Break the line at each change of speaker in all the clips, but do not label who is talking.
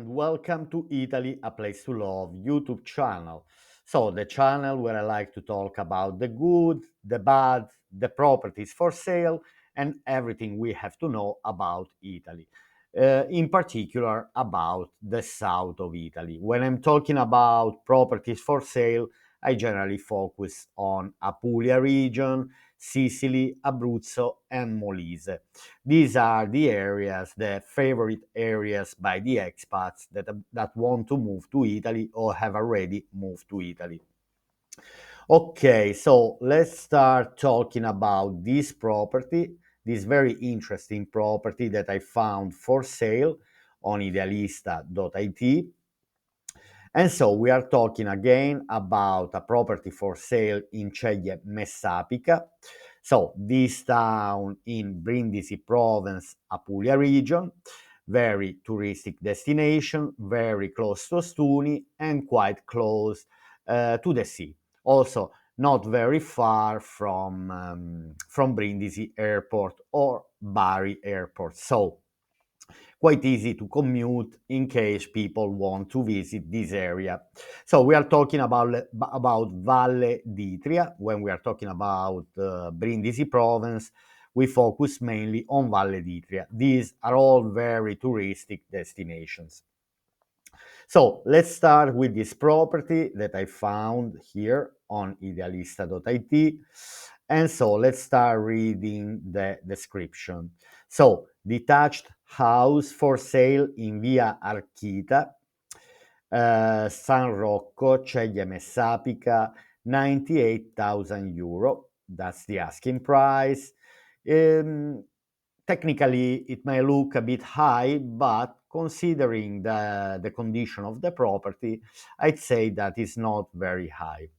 welcome to Italy, a place to love YouTube channel. So, the channel where I like to talk about the good, the bad, the properties for sale, and everything we have to know about Italy. In particular, about the south of Italy. When I'm talking about properties for sale, I generally focus on Apulia region, Sicily, Abruzzo, and Molise. These are the areas, the favorite areas by the expats that want to move to Italy or have already moved to Italy. Okay, so let's start talking about this property, this very interesting property that I found for sale on idealista.it. And so we are talking again about a property for sale in Ceglie Messapica. So this town in Brindisi Province, Apulia Region, very touristic destination, very close to Stuni and quite close to the sea. Also, not very far from Brindisi Airport or Bari Airport. So quite easy to commute in case people want to visit this area. So we are talking about Valle d'Itria. When we are talking about Brindisi Province, we focus mainly on Valle d'Itria. These are all very touristic destinations. So let's start with this property that I found here on idealista.it. And so let's start reading the description. So, detached house for sale in Via Archita, San Rocco, Ceglie Messapica, 98,000 euro. That's the asking price. Um, Technically, it may look a bit high, but considering the condition of the property, I'd say that it's not very high.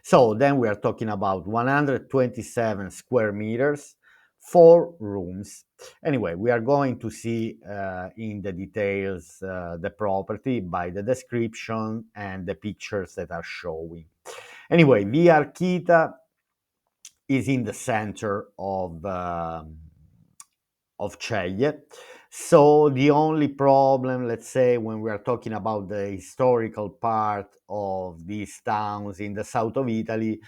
So then we are talking about 127 square meters, 4 rooms. Anyway, we are going to see in the details the property by the description and the pictures that are showing. Anyway, Via Archita is in the center of Ceglie. So the only problem, let's say, when we are talking about the historical part of these towns in the south of Italy,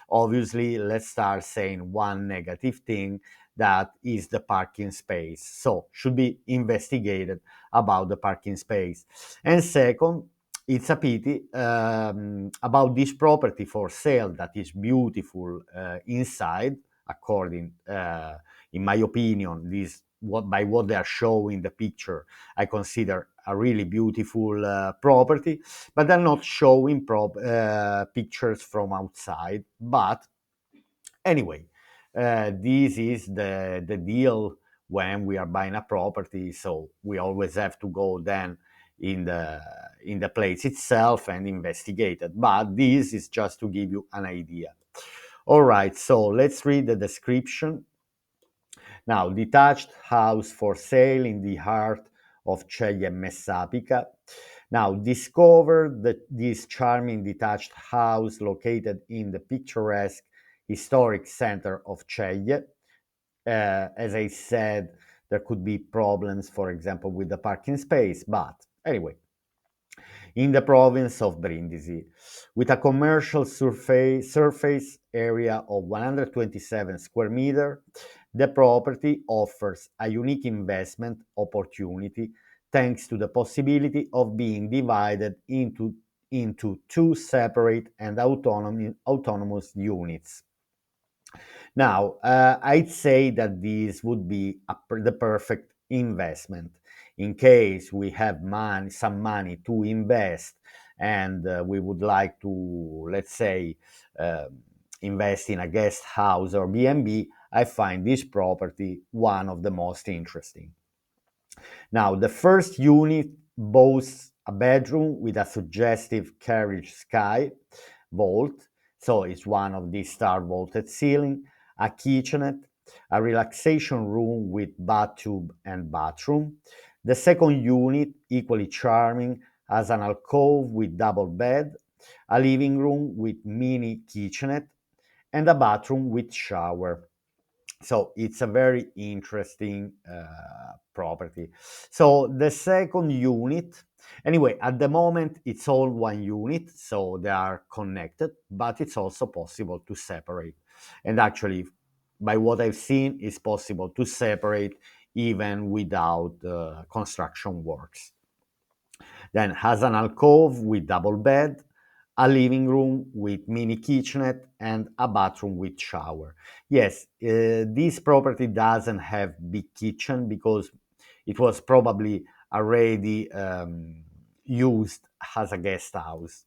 obviously, let's start saying one negative thing, that is the parking space. So should be investigated about the parking space. And second, it's a pity about this property for sale that is beautiful inside, according, in my opinion, this by what they are showing the picture, I consider a really beautiful property, but they're not showing pictures from outside. But anyway, this is the deal when we are buying a property, so we always have to go then in the place itself and investigate it. But this is just to give you an idea. All right, so let's read the description. Now, detached house for sale in the heart of Ceglie Messapica. Now, discover this charming detached house located in the picturesque historic center of Ceglie. As I said, there could be problems, for example, with the parking space, but anyway, in the province of Brindisi, with a commercial surface area of 127 square meters. The property offers a unique investment opportunity thanks to the possibility of being divided into two separate and autonomous units. Now, I'd say that this would be the perfect investment in case we have some money to invest, and we would like to, let's say, uh, invest in a guest house or B&B. I find this property one of the most interesting. Now, the first unit boasts a bedroom with a suggestive carriage sky vault, so it's one of these star vaulted ceiling, a kitchenette, a relaxation room with bathtub and bathroom. The second unit, equally charming, has an alcove with double bed, a living room with mini kitchenette, and a bathroom with shower. So it's a very interesting property. So the second unit, anyway, at the moment it's all one unit, so they are connected, but it's also possible to separate. And actually, by what I've seen, it's possible to separate even without construction works. Then has an alcove with double bed, a living room with mini kitchenette, and a bathroom with shower. Yes, this property doesn't have big kitchen because it was probably already used as a guest house.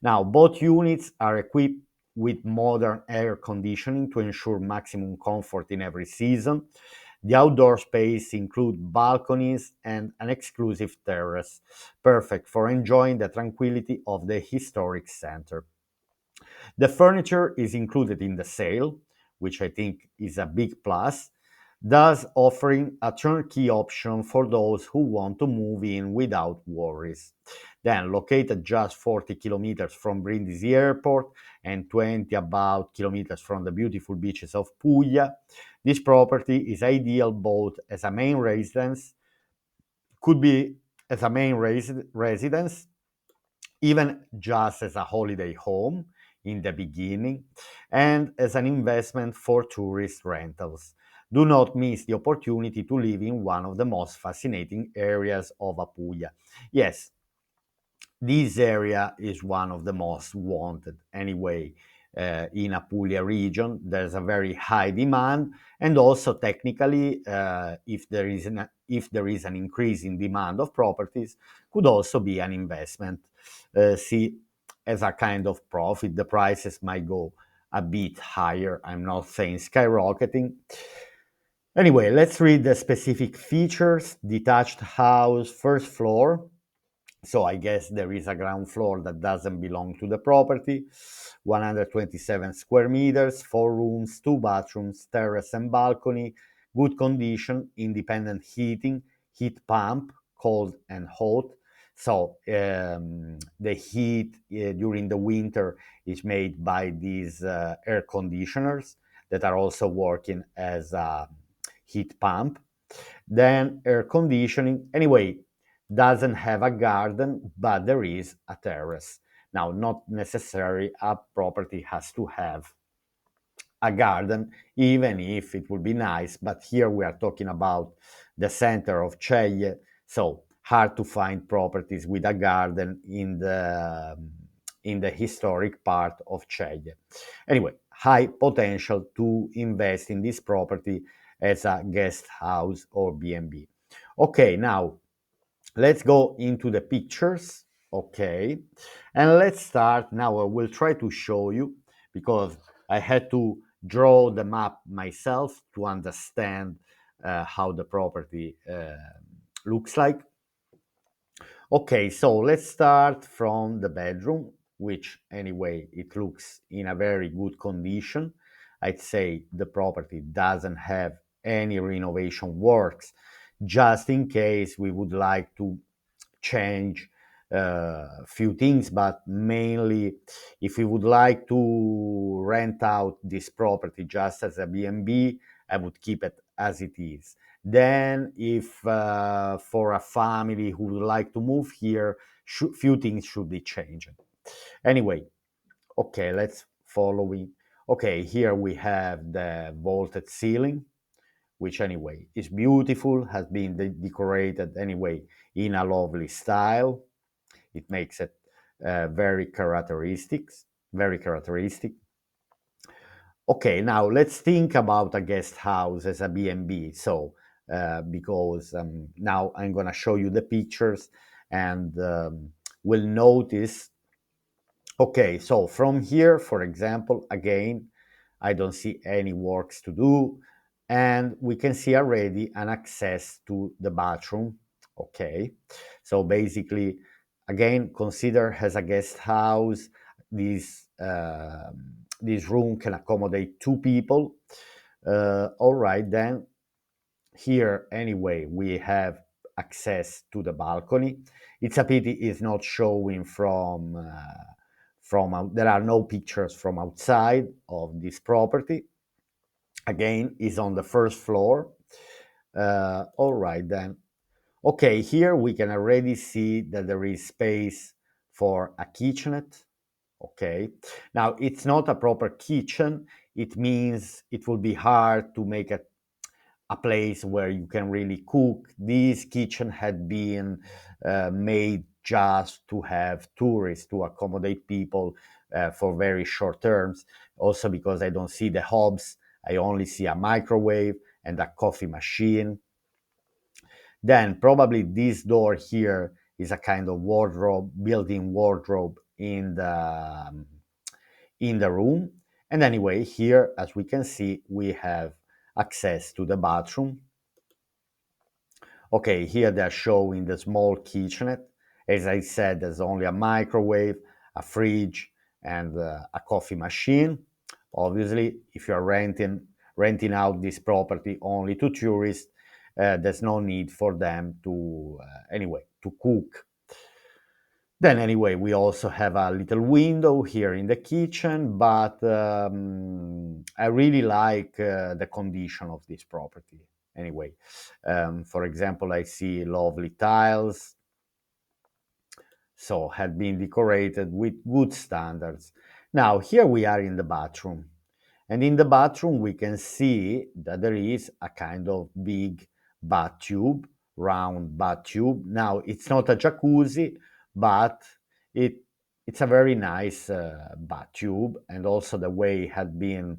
Now, both units are equipped with modern air conditioning to ensure maximum comfort in every season. The outdoor space includes balconies and an exclusive terrace, perfect for enjoying the tranquility of the historic center. The furniture is included in the sale, which I think is a big plus, thus offering a turnkey option for those who want to move in without worries. Then, located just 40 kilometers from Brindisi Airport and 20 about kilometers from the beautiful beaches of Puglia, this property is ideal both as a main residence, could be as a main residence, even just as a holiday home in the beginning, and as an investment for tourist rentals. Do not miss the opportunity to live in one of the most fascinating areas of Apulia. Yes, this area is one of the most wanted anyway in Apulia region. There's a very high demand, and also technically, if there is an increase in demand of properties, could also be an investment. See, as a kind of profit, the prices might go a bit higher. I'm not saying skyrocketing. Anyway, let's read the specific features. Detached house, first floor, so I guess there is a ground floor that doesn't belong to the property. 127 square meters, four rooms, two bathrooms, terrace and balcony, good condition, independent heating, heat pump, cold and hot. So the heat during the winter is made by these air conditioners that are also working as a heat pump. Then air conditioning. Anyway, doesn't have a garden, but there is a terrace. Now, not necessarily a property has to have a garden, even if it would be nice. But here we are talking about the center of Ceglie, so hard to find properties with a garden in the historic part of Ceglie. Anyway, high potential to invest in this property as a guest house or B&B. Okay, now let's go into the pictures. Okay, and let's start now. I will try to show you because I had to draw the map myself to understand how the property looks like. Okay, so let's start from the bedroom, which anyway it looks in a very good condition. I'd say the property doesn't have any renovation works, just in case we would like to change a few things, but mainly if we would like to rent out this property just as a B&B, I would keep it as it is. Then if for a family who would like to move here, few things should be changed. Anyway, okay, let's follow it. Okay, here we have the vaulted ceiling, which anyway is beautiful, has been decorated anyway in a lovely style. It makes it very characteristic. Okay, now let's think about a guest house as a B&B. So, because now I'm gonna show you the pictures and we'll notice. Okay, so from here, for example, again, I don't see any works to do, and we can see already an access to the bathroom. Okay, so basically, again, consider as a guest house. This room can accommodate two people. All right, then here anyway we have access to the balcony. It's a pity it's not showing from out, there are no pictures from outside of this property. again is on the first floor. All right then. Okay, here we can already see that there is space for a kitchenette. Okay, now it's not a proper kitchen. It means it will be hard to make a place where you can really cook. This kitchen had been made just to have tourists, to accommodate people for very short terms. Also, because I don't see the hobs, I only see a microwave and a coffee machine. Then, probably this door here is a kind of wardrobe, built-in wardrobe in the room. And anyway, here, as we can see, we have access to the bathroom. Okay, here they're showing the small kitchenette. As I said, there's only a microwave, a fridge, and a coffee machine. Obviously, if you're renting out this property only to tourists, there's no need for them to anyway to cook. Then anyway, we also have a little window here in the kitchen, but I really like the condition of this property. Anyway, for example, I see lovely tiles, so had been decorated with good standards. Now, here we are in the bathroom. And in the bathroom, we can see that there is a kind of big bath tube, round bath tube. Now, it's not a jacuzzi, but it it's a very nice bath tube, and also the way it had been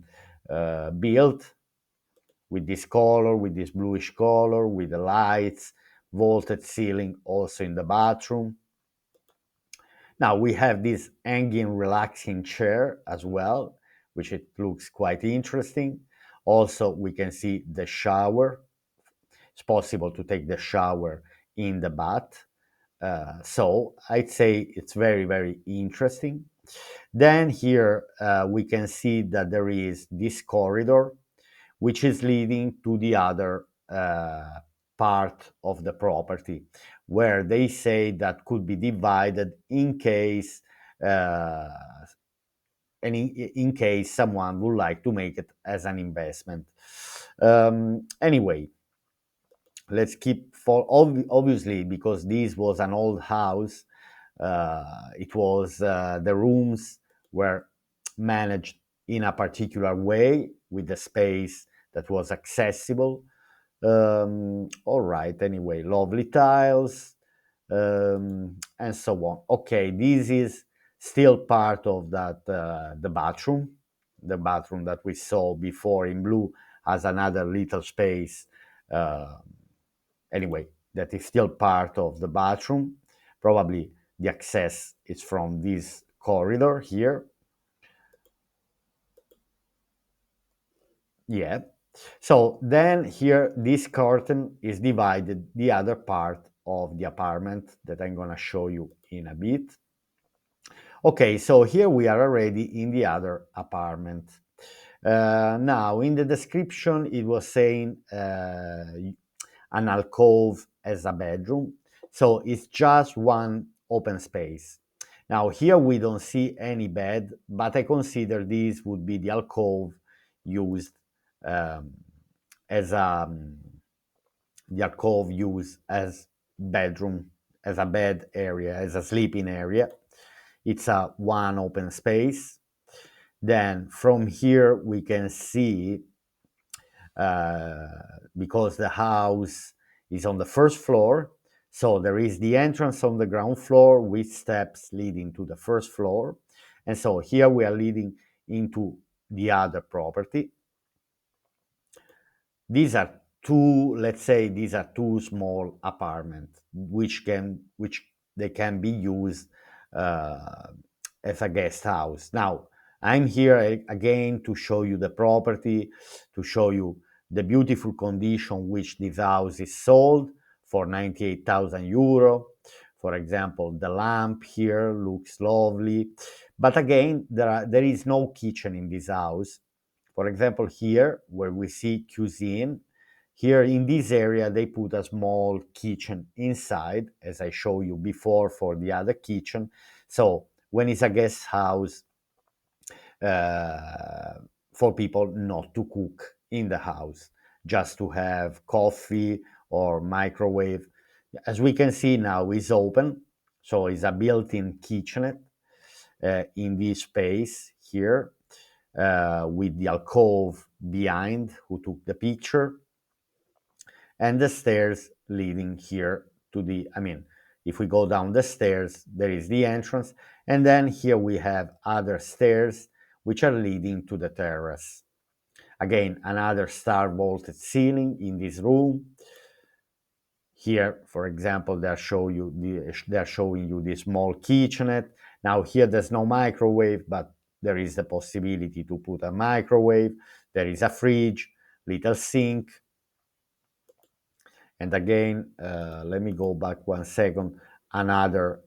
built with this color, with this bluish color, with the lights, vaulted ceiling also in the bathroom. Now we have this hanging relaxing chair as well, which it looks quite interesting. Also, we can see the shower. It's possible to take the shower in the bath. So I'd say it's very, very interesting. Then here we can see that there is this corridor, which is leading to the other part of the property, where they say that could be divided in case uh, in case someone would like to make it as an investment. Anyway, let's keep for obviously, because this was an old house. It was the rooms were managed in a particular way with the space that was accessible. All right, anyway, lovely tiles, and so on. Okay, this is still part of that the bathroom that we saw before in blue has another little space. Uh, anyway, that is still part of the bathroom. Probably the access is from this corridor here. Yeah. So then here, this curtain is divided the other part of the apartment that I'm going to show you in a bit. Okay, so here we are already in the other apartment. Now, in the description, it was saying an alcove as a bedroom. So it's just one open space. Now, here we don't see any bed, but I consider this would be the alcove used um, as the alcove used as bedroom, as a bed area, as a sleeping area. It's a one open space. Then from here we can see, uh, because the house is on the first floor, so there is the entrance on the ground floor with steps leading to the first floor. And so here we are leading into the other property. These are two, let's say these are two small apartments which they can be used uh, as a guest house. Now, I'm here again to show you the property, to show you the beautiful condition which this house is sold for 98,000 euro. For example, the lamp here looks lovely, but again, there is no kitchen in this house. For example, here where we see cuisine, here in this area they put a small kitchen inside, as I showed you before for the other kitchen. So when it's a guest house, uh, for people not to cook in the house, just to have coffee or microwave. As we can see now, is open, so it's a built-in kitchenette in this space here, with the alcove behind who took the picture, and the stairs leading here to the, I mean, if we go down the stairs, there is the entrance, and then here we have other stairs which are leading to the terrace. Again, another star vaulted ceiling in this room. Here, for example, they're showing you this small kitchenette. Now here there's no microwave, but there is the possibility to put a microwave. There is a fridge, little sink, and again, let me go back 1 second. Another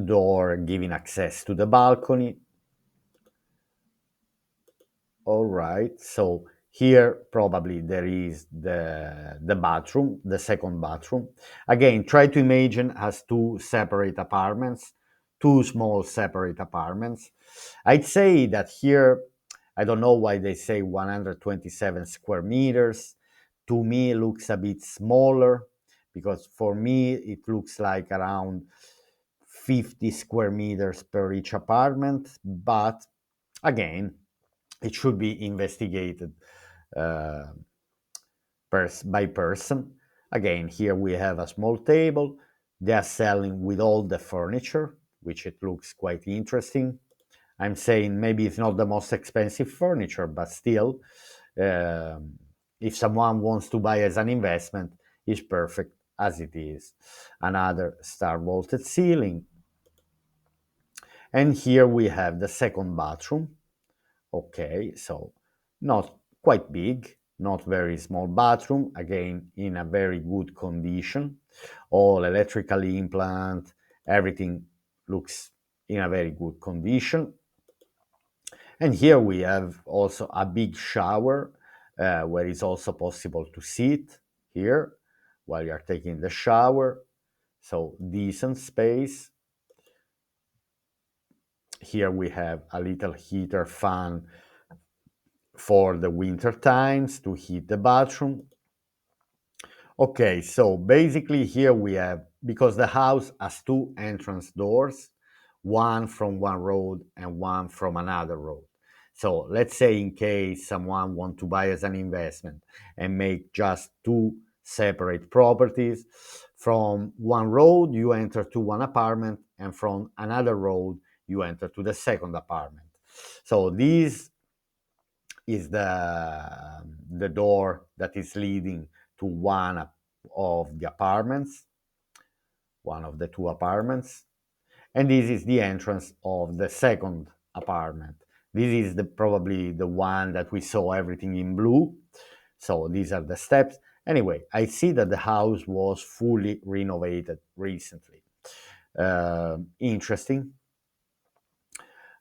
door giving access to the balcony. All right, so here probably there is the bathroom, the second bathroom. Again, try to imagine as two separate apartments, two small separate apartments. I'd say that here, I don't know why they say 127 square meters. To me, it looks a bit smaller because for me, it looks like around 50 square meters per each apartment. But again, it should be investigated uh, by person. Again, here we have a small table. They are selling with all the furniture, which it looks quite interesting. I'm saying maybe it's not the most expensive furniture, but still, um, if someone wants to buy as an investment, it's perfect as it is. Another star vaulted ceiling. And here we have the second bathroom. Okay, so not quite big, not very small bathroom, again in a very good condition. All electrical implant, everything looks in a very good condition. And here we have also a big shower where it's also possible to sit here while you're taking the shower. So decent space. Here we have a little heater fan for the winter times to heat the bathroom. Okay, so basically here we have, because the house has two entrance doors, one from one road and one from another road. So let's say in case someone want to buy as an investment and make just two separate properties, from one road you enter to one apartment, and from another road you enter to the second apartment. So this is the door that is leading to of the apartments, one of the two apartments, and this is the entrance of the second apartment. This is probably the one that we saw everything in blue. So these are the steps. Anyway, I see that the house was fully renovated recently. Interesting.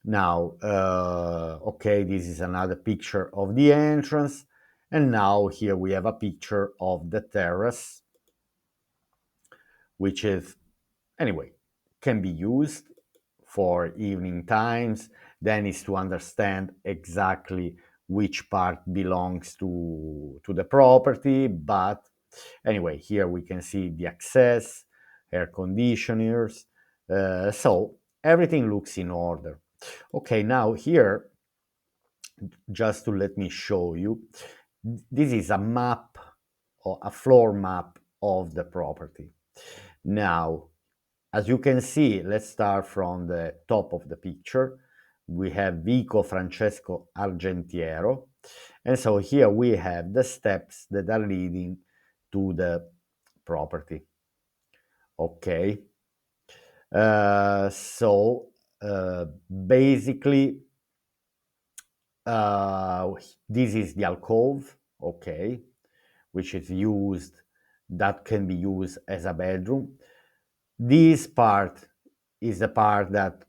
Now, okay, this is another picture of the entrance. And now here we have a picture of the terrace, which is, anyway, can be used for evening times. Then is to understand exactly which part belongs to the property. But anyway, here we can see the access, air conditioners. So everything looks in order. Okay, now here, just to let me show you, this is a map or a floor map of the property. Now, as you can see, let's start from the top of the picture. We have Vico Francesco Argentiero. And so here we have the steps that are leading to the property. Okay. So basically, this is the alcove, okay, which is used, that can be used as a bedroom. This part is the part that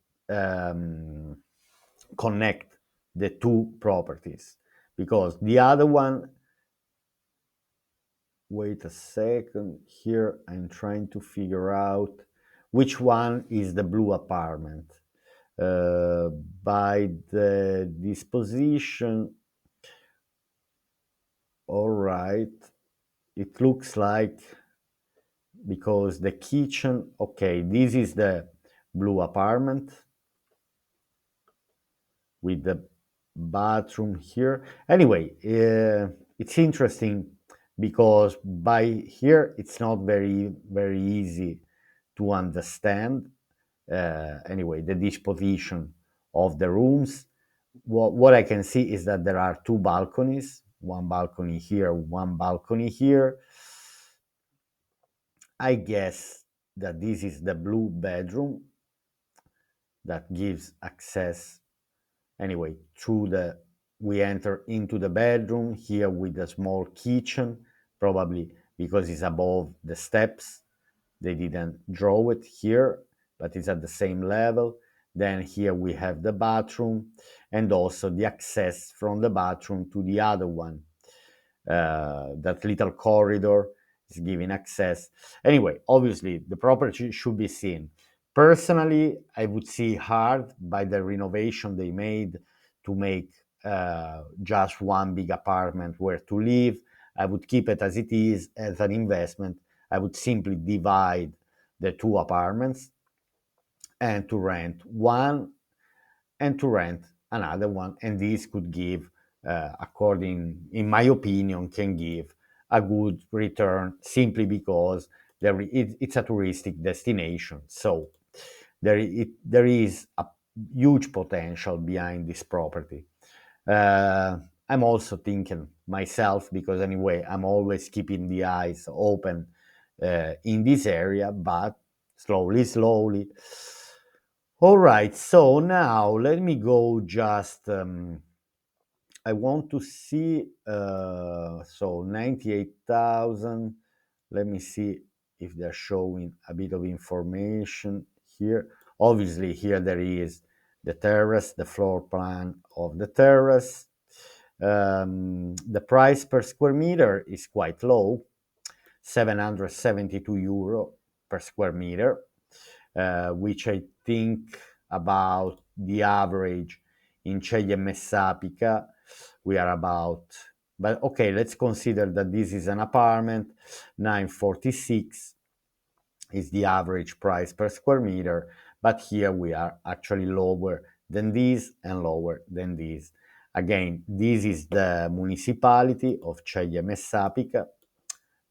connect the two properties, because the other one, wait a second, here I'm trying to figure out which one is the blue apartment. By the disposition, All right. It looks like, because the kitchen, okay, this is the blue apartment with the bathroom here. Anyway, it's interesting because by here it's not very easy to understand. Anyway, the disposition of the rooms. What I can see is that there are two balconies, one balcony here, one balcony here. I guess that this is the blue bedroom that gives access, anyway, through the, we enter into the bedroom here with a small kitchen, probably because it's above the steps. They didn't draw it here, but it's at the same level. Then here we have the bathroom and also the access from the bathroom to the other one. That little corridor is giving access. Anyway, obviously the property should be seen. Personally, I would see hard by the renovation they made to make just one big apartment where to live. I would keep it as it is as an investment. I would simply divide the two apartments and to rent one and to rent another one. And this could give, according, in my opinion, can give a good return simply because it's a touristic destination. So there is a huge potential behind this property. Uh, I'm also thinking myself, because anyway, I'm always keeping the eyes open in this area, but slowly. All right, so now let me go just. I want to see, so 98,000. Let me see if they're showing a bit of information here. Obviously, here there is the terrace, the floor plan of the terrace. The price per square meter is quite low, 772 euro per square meter, which I think about the average in Ceglie Messapica. We are about, but okay, let's consider that this is an apartment. 946 is the average price per square meter, but here we are actually lower than this and lower than this. Again, this is the municipality of Ceglie Messapica,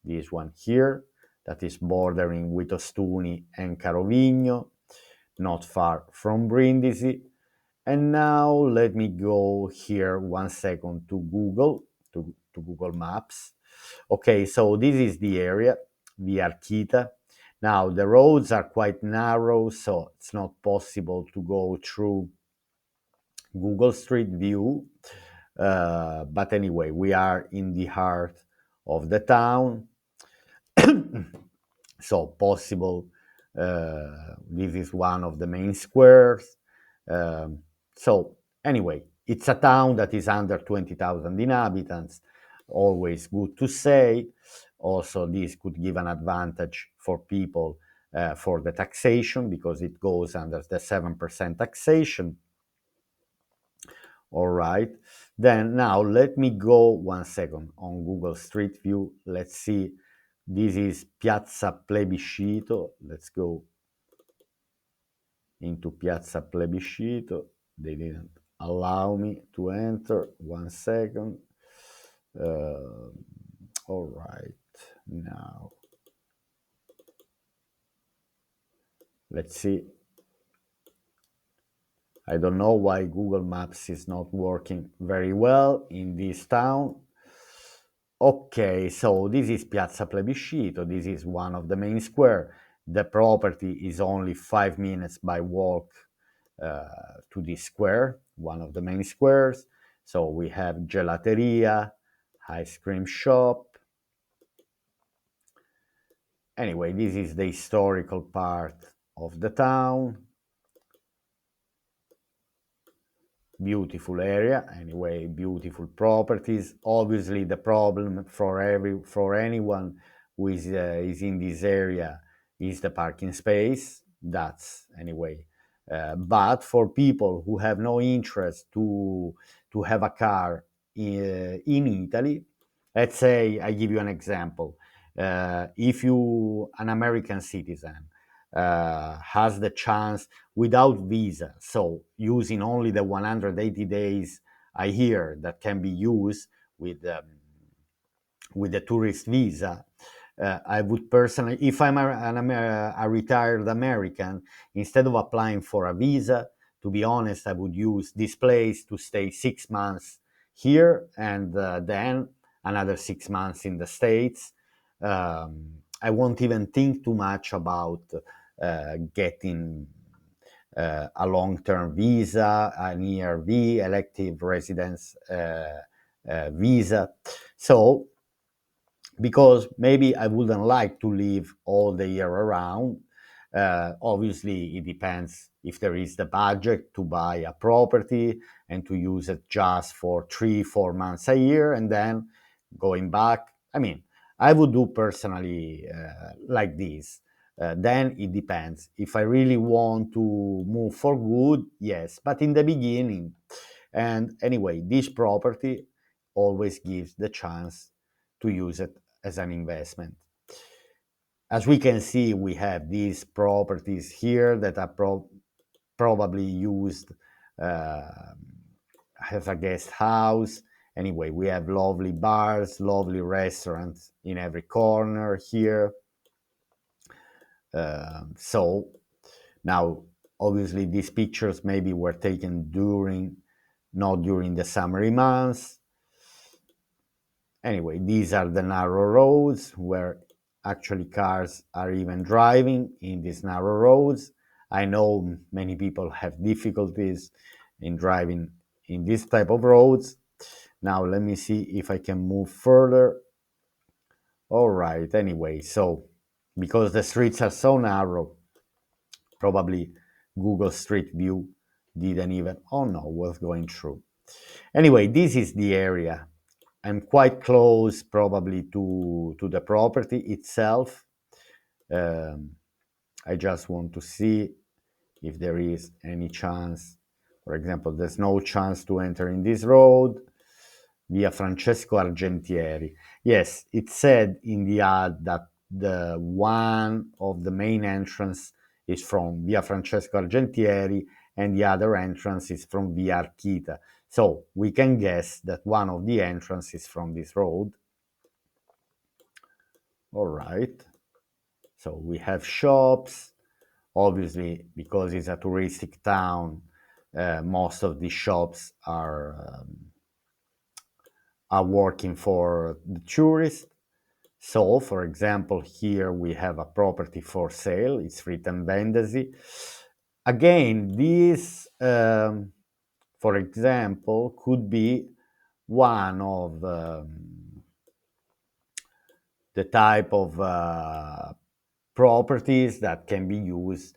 this one here, that is bordering with Ostuni and Carovigno, not far from Brindisi. And now let me go here 1 second to Google, to Google Maps. Okay, so this is the area, the Archita. Now the roads are quite narrow, so it's not possible to go through Google Street View. But anyway, we are in the heart of the town. So possible, this is one of the main squares. So anyway, it's a town that is under 20,000 inhabitants, always good to say. Also, this could give an advantage for people for the taxation, because it goes under the 7% taxation. All right. Then now let me go 1 second on Google Street View. Let's see. This is Piazza Plebiscito. Let's go into Piazza Plebiscito. They didn't allow me to enter. 1 second. All right. Now let's see. I don't know why Google Maps is not working very well in this town. Okay, so this is Piazza Plebiscito. This is one of the main square. The property is only 5 minutes by walk to this square, one of the main squares. So we have gelateria, ice cream shop. Anyway, this is the historical part of the town. Beautiful area, anyway, beautiful properties. Obviously, the problem for anyone who is in this area is the parking space. That's anyway. But for people who have no interest to have a car in Italy, Let's say I give you an example. If you, an American citizen, has the chance without visa, so using only the 180 days a year that can be used with with the tourist visa, I would personally, if I'm a retired American, instead of applying for a visa, to be honest, I would use this place to stay 6 months here and then another 6 months in the States. I won't even think too much about getting a long-term visa, an ERV, elective residence visa. So because maybe I wouldn't like to live all the year around. Obviously, it depends if there is the budget to buy a property and to use it just for 3, 4 months a year and then going back. I mean, I would do personally like this. Then it depends. If I really want to move for good, yes. But in the beginning, and anyway, this property always gives the chance to use it as an investment. As we can see, we have these properties here that are probably used uh, as a guest house. Anyway, we have lovely bars, lovely restaurants in every corner here. So now, obviously, these pictures maybe were taken not during the summery months. Anyway, these are the narrow roads where actually cars are even driving in these narrow roads. I know many people have difficulties in driving in this type of roads. Now, let me see if I can move further. All right, anyway, so because the streets are so narrow, probably Google Street View didn't even, oh no, was going through. Anyway, this is the area. I'm quite close probably to the property itself. Um, I just want to see if there is any chance. For example, there's no chance to enter in this road. Via Francesco Argentieri. Yes, it said in the ad that the one of the main entrance is from Via Francesco Argentieri and the other entrance is from Via Archita. So we can guess that one of the entrances is from this road. All right. So we have shops. Obviously, because it's a touristic town, most of the shops are working for the tourists. So, for example, here we have a property for sale. It's written Brindisi. Again, this, for example, could be one of the type of properties that can be used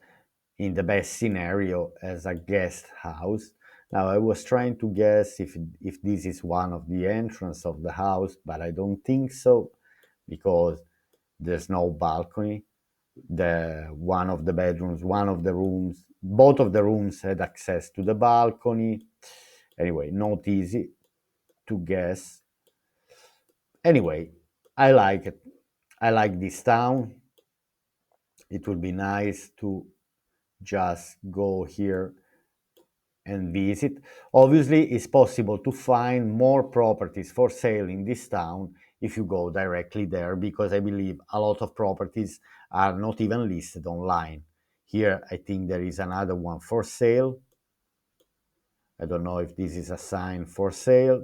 in the best scenario as a guest house. Now, I was trying to guess if this is one of the entrance of the house, but I don't think so because there's no balcony. The one of the bedrooms, one of the rooms, both of the rooms had access to the balcony. Anyway, not easy to guess. Anyway, I like it. I like this town. It would be nice to just go here and visit. Obviously, it's possible to find more properties for sale in this town if you go directly there, because I believe a lot of properties are not even listed online. Here, I think there is another one for sale. I don't know if this is a sign for sale.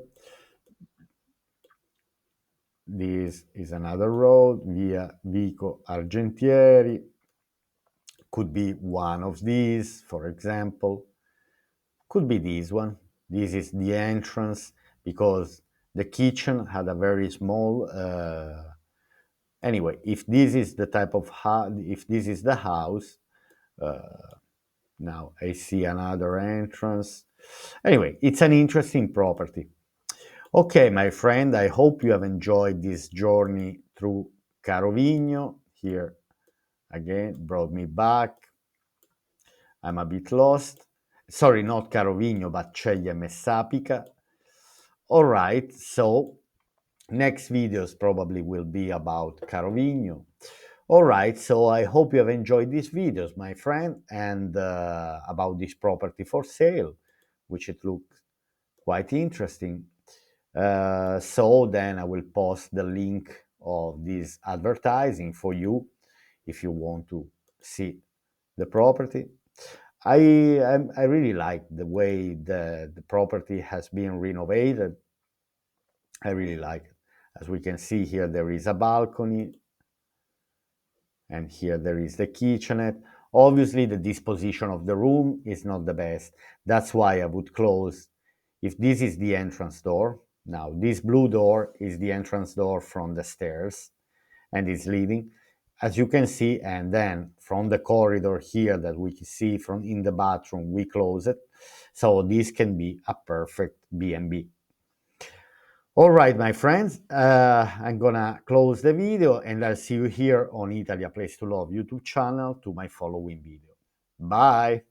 This is another road, Via Vico Argentieri. Could be one of these, for example. Could be this one. This is the entrance because the kitchen had a very small. Anyway, if this is the type of if this is the house, now I see another entrance. Anyway, it's an interesting property. Okay, my friend, I hope you have enjoyed this journey through Carovigno. Here again, brought me back. I'm a bit lost. Sorry, not Carovigno, but Ceglie Messapica. All right, so Next videos probably will be about Carovigno. All right, so I hope you have enjoyed these videos, my friend, and about this property for sale, which it looks quite interesting. So then I will post the link of this advertising for you if you want to see the property. I really like the way the property has been renovated. I really like it. As we can see here, there is a balcony, and here there is the kitchenette. Obviously, the disposition of the room is not the best. That's why I would close. If this is the entrance door, now this blue door is the entrance door from the stairs and it's leading, as you can see, and then from the corridor here that we can see from in the bathroom, we close it. So this can be a perfect B&B. All right, my friends, I'm gonna close the video and I'll see you here on Italy, a Place to Love YouTube channel to my following video. Bye.